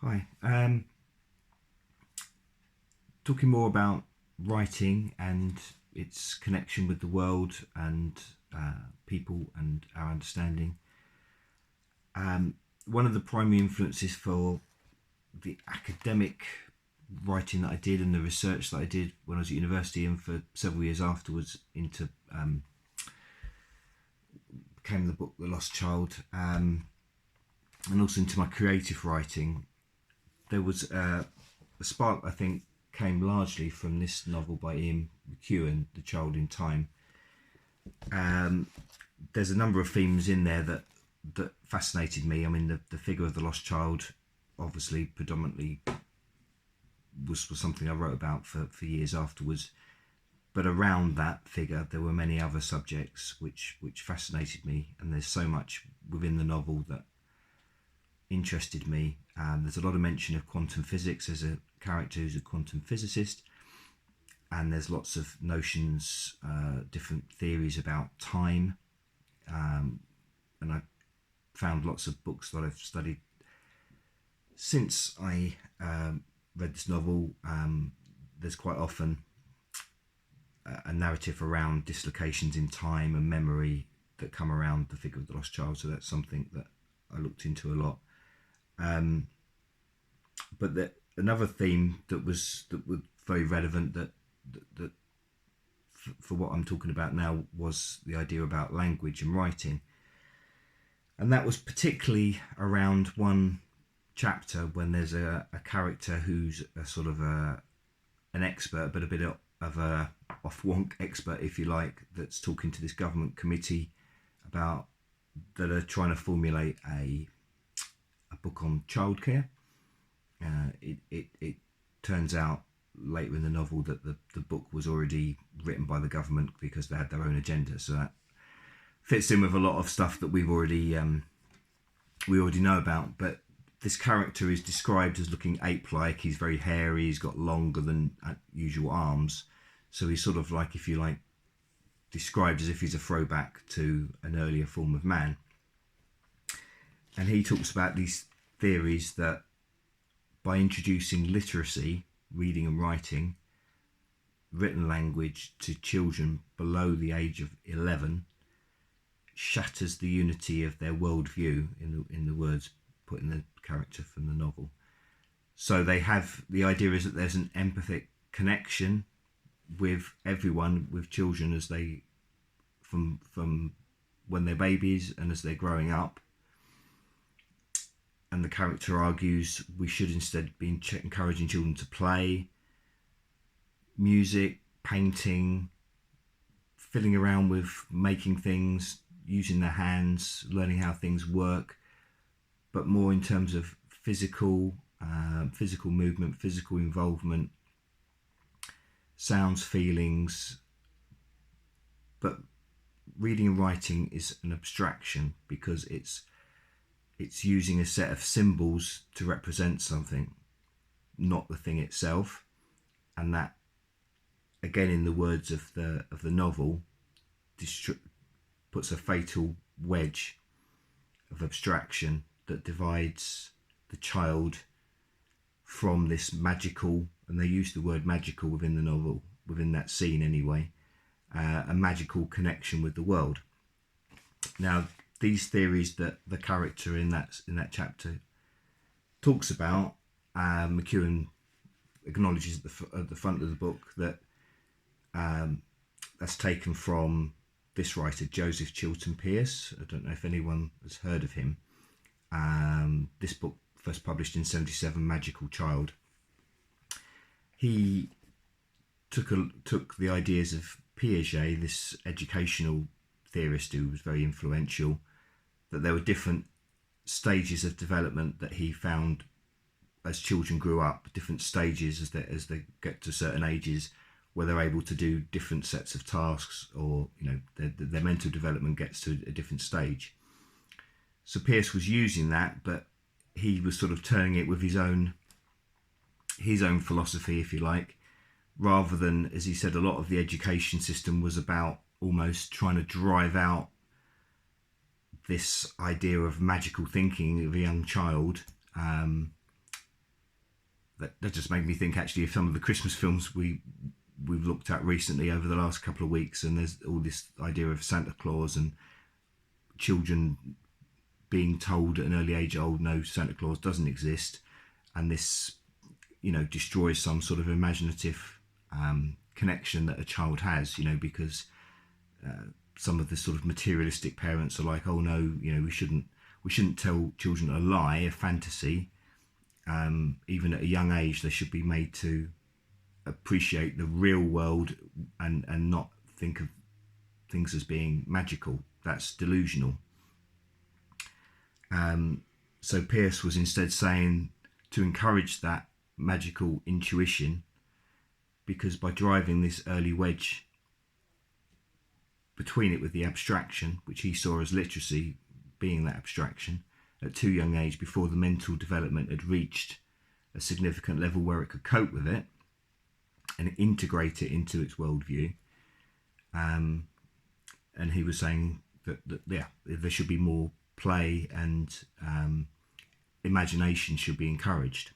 Hi. Talking more about writing and its connection with the world and people and our understanding. Um, One of the primary influences for the academic writing that I did and the research that I did when I was at university and for several years afterwards into became the book The Lost Child, and also into my creative writing. There was a spark, I think, came largely from this novel by Ian McEwan, The Child in Time. Um, there's a number of themes in there that fascinated me. I mean, the figure of the lost child, obviously, predominantly was something I wrote about for years afterwards. But around that figure, there were many other subjects which fascinated me, and there's so much within the novel that interested me. There's a lot of mention of quantum physics. There's a character who's a quantum physicist, and there's lots of notions, different theories about time. And I found lots of books that I've studied since I read this novel. There's quite often a narrative around dislocations in time and memory that come around the figure of the lost child. So that's something that I looked into a lot. But another theme that was very relevant that for what I'm talking about now was the idea about language and writing, and that was particularly around one chapter when there's a character who's a sort of an expert, but a bit of a off-wonk expert, if you like, that's talking to this government committee about that are trying to formulate a book on childcare. It turns out later in the novel that the book was already written by the government because they had their own agenda. So that fits in with a lot of stuff that we already know about. But this character is described as looking ape-like. He's very hairy. He's got longer than usual arms. So he's sort of like, if you like, described as if he's a throwback to an earlier form of man. And he talks about these theories that by introducing literacy, reading and writing, written language to children below the age of 11, shatters the unity of their worldview, in the words put in the character from the novel. So they have, the idea is that there's an empathic connection with everyone, with children, as they from when they're babies and as they're growing up. And the character argues we should instead be encouraging children to play, music, painting, fiddling around with making things, using their hands, learning how things work, but more in terms of physical movement, physical involvement, sounds, feelings. But reading and writing is an abstraction because it's using a set of symbols to represent something, not the thing itself. And that, again, in the words of the novel, puts a fatal wedge of abstraction that divides the child from this magical, and they use the word magical within the novel, within that scene anyway, a magical connection with the world. Now, these theories that the character in that chapter talks about, McEwan acknowledges at the front of the book that that's taken from this writer, Joseph Chilton Pearce. I don't know if anyone has heard of him. This book, first published in 1977, Magical Child. He took the ideas of Piaget, this educational theorist who was very influential, that there were different stages of development that he found as children grew up, different stages as they get to certain ages where they're able to do different sets of tasks, or their mental development gets to a different stage. So Pearce was using that, but he was sort of turning it with his own philosophy, if you like, rather than, as he said, a lot of the education system was about almost trying to drive out this idea of magical thinking of a young child, that just made me think actually of some of the Christmas films we've looked at recently over the last couple of weeks, and there's all this idea of Santa Claus and children being told at an early age, oh no, Santa Claus doesn't exist, and this, you know, destroys some sort of imaginative connection that a child has, you know, because some of the sort of materialistic parents are like, oh no, you know, we shouldn't tell children a lie, a fantasy. Even at a young age, they should be made to appreciate the real world and not think of things as being magical. That's delusional. So Pearce was instead saying to encourage that magical intuition, because by driving this early wedge between it with the abstraction, which he saw as literacy being that abstraction, at too young age, before the mental development had reached a significant level where it could cope with it and integrate it into its worldview. And he was saying that there should be more play, and imagination should be encouraged.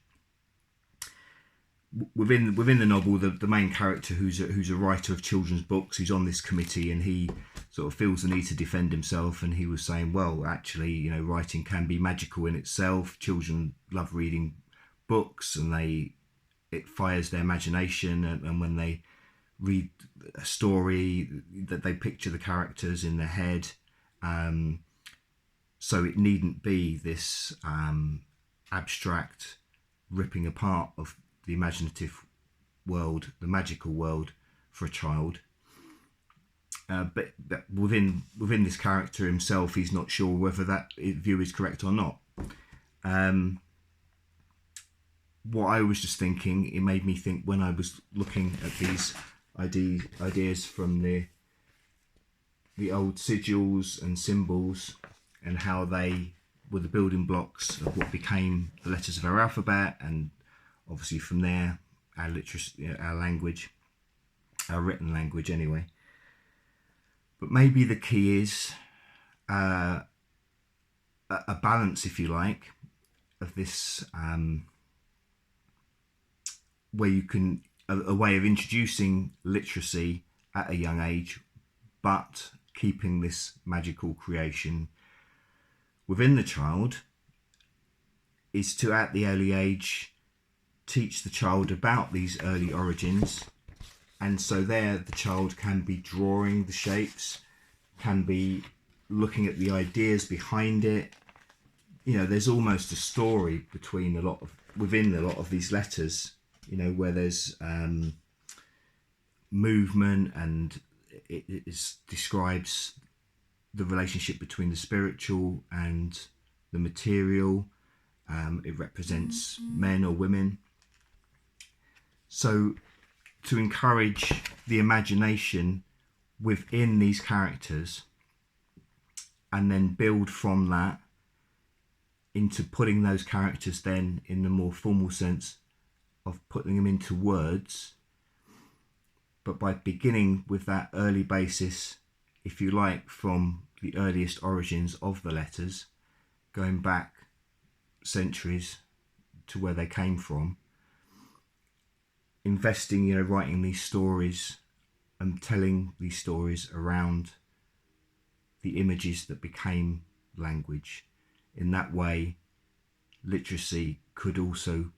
Within the novel, the main character, who's a writer of children's books, who's on this committee, and he sort of feels the need to defend himself, and he was saying, well, actually, you know, writing can be magical in itself. Children love reading books, and it fires their imagination, and when they read a story, that they picture the characters in their head. So it needn't be this abstract ripping apart of the imaginative world, the magical world, for a child. But within this character himself, he's not sure whether that view is correct or not. What I was just thinking, it made me think when I was looking at these ideas from the old sigils and symbols, and how they were the building blocks of what became the letters of our alphabet, and obviously from there our literacy, our language, our written language anyway. But maybe the key is a balance, if you like, of this where you can a way of introducing literacy at a young age, but keeping this magical creation within the child, is to, at the early age, teach the child about these early origins. And so there the child can be drawing the shapes, can be looking at the ideas behind it. You know, there's almost a story within a lot of these letters, you know, where there's movement, and it describes the relationship between the spiritual and the material. It represents men or women. So to encourage the imagination within these characters, and then build from that into putting those characters then in the more formal sense of putting them into words, but by beginning with that early basis, if you like, from the earliest origins of the letters, going back centuries to where they came from, investing, you know, writing these stories and telling these stories around the images that became language. In that way, literacy could also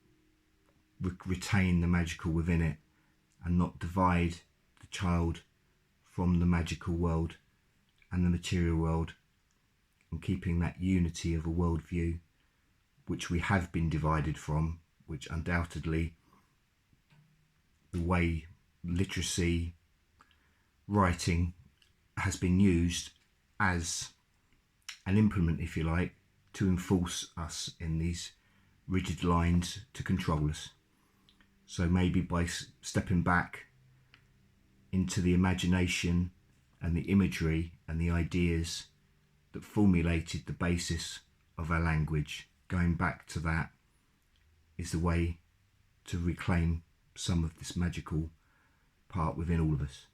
retain the magical within it, and not divide the child from the magical world and the material world, and keeping that unity of a worldview which we have been divided from, which undoubtedly the way literacy, writing has been used as an implement, if you like, to enforce us in these rigid lines to control us. So maybe by stepping back into the imagination and the imagery and the ideas that formulated the basis of our language, going back to that is the way to reclaim some of this magical part within all of us.